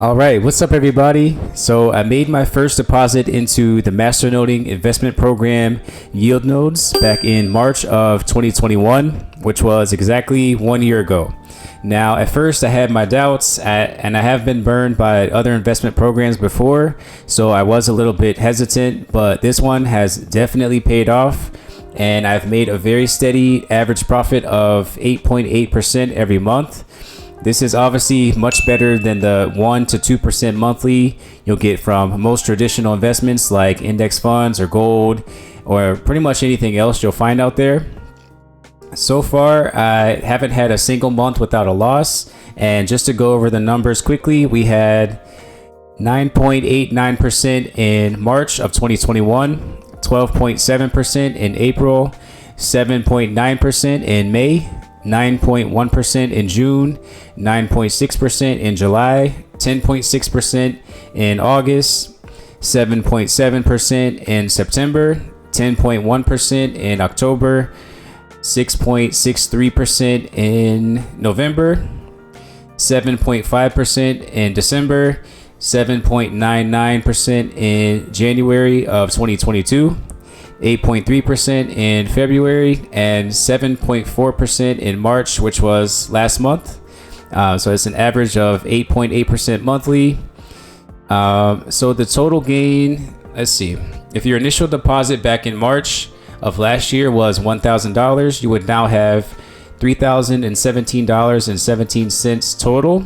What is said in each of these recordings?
All right, what's up, everybody? So I made my first deposit into the masternoding investment program Yield Nodes back in March of 2021, which was exactly 1 year ago. Now, at first, I had my doubts, and I have been burned by other investment programs before, so I was a little bit hesitant, but this one has definitely paid off, and I've made a very steady average profit of 8.8% every month. This is obviously much better than the 1 to 2% monthly you'll get from most traditional investments like index funds or gold or pretty much anything else you'll find out there. So far, I haven't had a single month without a loss. And just to go over the numbers quickly, we had 9.89% in March of 2021, 12.7% in April, 7.9% in May, 9.1% in June, 9.6% in July, 10.6% in August, 7.7% in September, 10.1% in October, 6.63% in November, 7.5% in December, 7.99% in January of 2022, 8.3% in February, and 7.4% in March, which was last month. So it's an average of 8.8% monthly. So the total gain, let's see, if your initial deposit back in March of last year was $1,000, you would now have $3,017.17 total.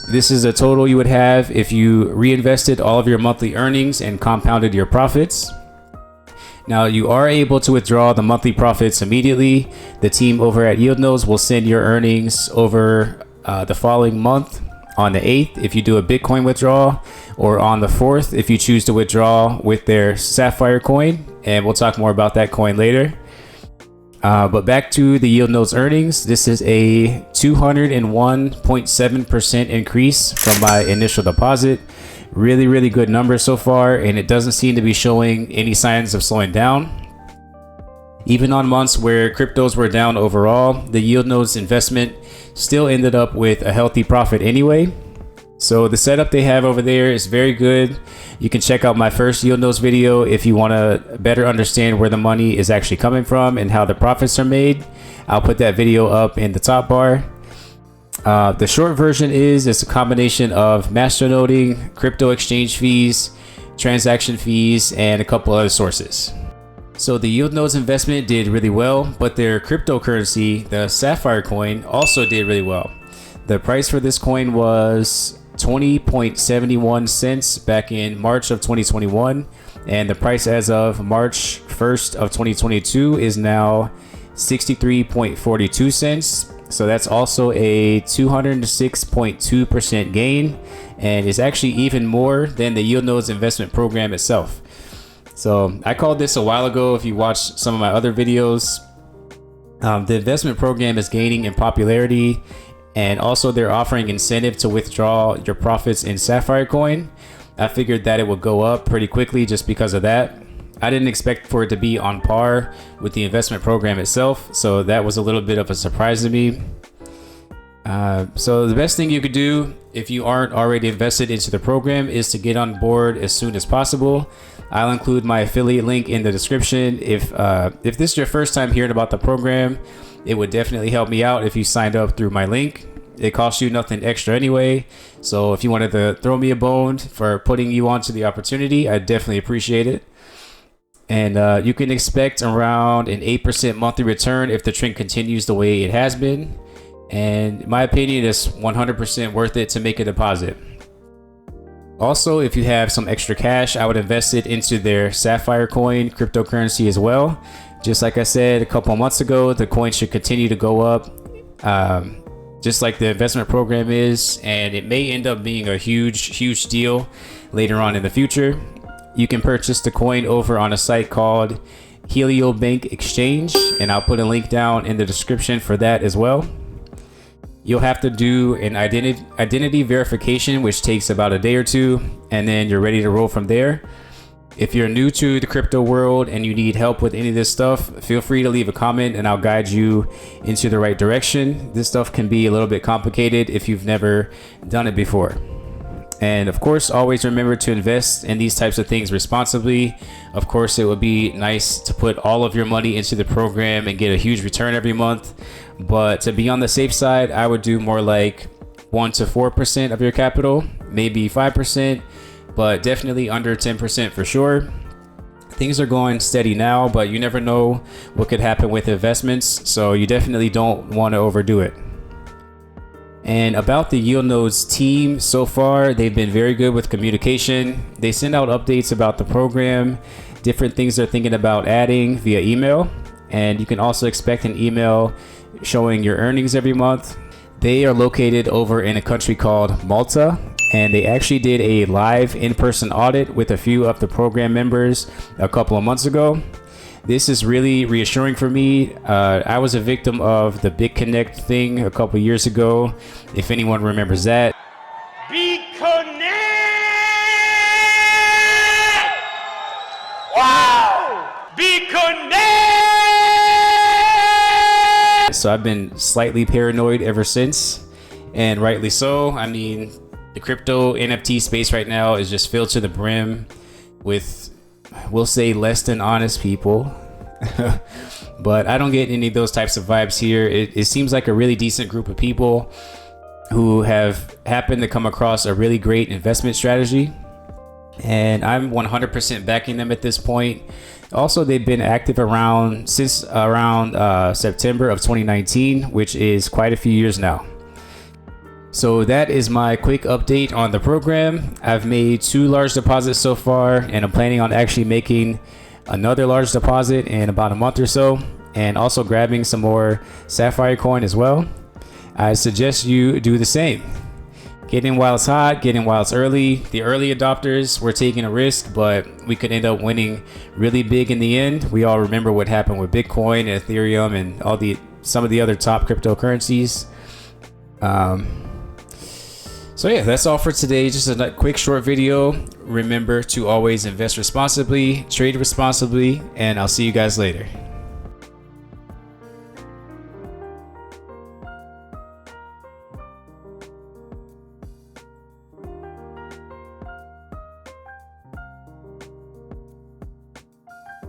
This is a total you would have if you reinvested all of your monthly earnings and compounded your profits. Now, you are able to withdraw the monthly profits immediately. The team over at Yield Nodes will send your earnings over the following month on the 8th if you do a Bitcoin withdrawal, or on the 4th if you choose to withdraw with their Sapphire coin. And we'll talk more about that coin later. But back to the Yield Nodes earnings. This is a 201.7% increase from my initial deposit. Really good numbers so far, and it doesn't seem to be showing any signs of slowing down. Even on months where cryptos were down overall, the Yield Nodes investment still ended up with a healthy profit anyway. So the setup they have over there is very good. You can check out my first Yield Nodes video if you want to better understand where the money is actually coming from and how the profits are made. I'll put that video up in the top bar. The short version is it's a combination of masternoding, crypto exchange fees, transaction fees, and a couple other sources. So the Yield Nodes investment did really well, but their cryptocurrency, the Sapphire coin, also did really well. The price for this coin was 20.71 cents back in March of 2021, and the price as of March 1st of 2022 is now 63.42 cents. So that's also a 206.2% gain, and is actually even more than the Yield Nodes investment program itself. So I called this a while ago. If you watched some of my other videos, the investment program is gaining in popularity, and also they're offering incentive to withdraw your profits in Sapphire coin. I figured that it would go up pretty quickly just because of that. I didn't expect for it to be on par with the investment program itself, so that was a little bit of a surprise to me. So the best thing you could do if you aren't already invested into the program is to get on board as soon as possible. I'll include my affiliate link in the description. If this is your first time hearing about the program, it would definitely help me out if you signed up through my link. It costs you nothing extra anyway, so if you wanted to throw me a bone for putting you onto the opportunity, I'd definitely appreciate it. And you can expect around an 8% monthly return if the trend continues the way it has been. And in my opinion, it's 100% worth it to make a deposit. Also, if you have some extra cash, I would invest it into their Sapphire coin cryptocurrency as well. Just like I said a couple of months ago, the coin should continue to go up, just like the investment program is. And it may end up being a huge deal later on in the future. You can purchase the coin over on a site called Heliobank Exchange, and I'll put a link down in the description for that as well. You'll have to do an identity verification, which takes about a day or two, and then you're ready to roll from there. If you're new to the crypto world and you need help with any of this stuff, feel free to leave a comment and I'll guide you into the right direction. This stuff can be a little bit complicated if you've never done it before. And of course, always remember to invest in these types of things responsibly. Of course, it would be nice to put all of your money into the program and get a huge return every month. But to be on the safe side, I would do more like 1 to 4% of your capital, maybe 5%, but definitely under 10% for sure. Things are going steady now, but you never know what could happen with investments, so you definitely don't want to overdo it. And about the Yield Nodes team, so far they've been very good with communication. They send out updates about the program, different things they're thinking about adding via email, and you can also expect an email showing your earnings every month. They are located over in a country called Malta, and they actually did a live in-person audit with a few of the program members a couple of months ago. This is really reassuring for me. I was a victim of the Big Connect thing a couple years ago, if anyone remembers that. Big Connect! Wow! Big Connect! So I've been slightly paranoid ever since, and rightly so. I mean, the crypto NFT space right now is just filled to the brim with, we'll say, less than honest people. But I don't get any of those types of vibes here. It seems like a really decent group of people who have happened to come across a really great investment strategy, and I'm 100% backing them at this point. Also, they've been active since around September of 2019, which is quite a few years now. So that is my quick update on the program. I've made 2 large deposits so far, and I'm planning on actually making another large deposit in about a month or so, and also grabbing some more Sapphire coin as well. I suggest you do the same. Get in while it's hot, get in while it's early. The early adopters were taking a risk, but we could end up winning really big in the end. We all remember what happened with Bitcoin and Ethereum and some of the other top cryptocurrencies. So yeah, that's all for today. Just a quick short video. Remember to always invest responsibly, trade responsibly, and I'll see you guys later.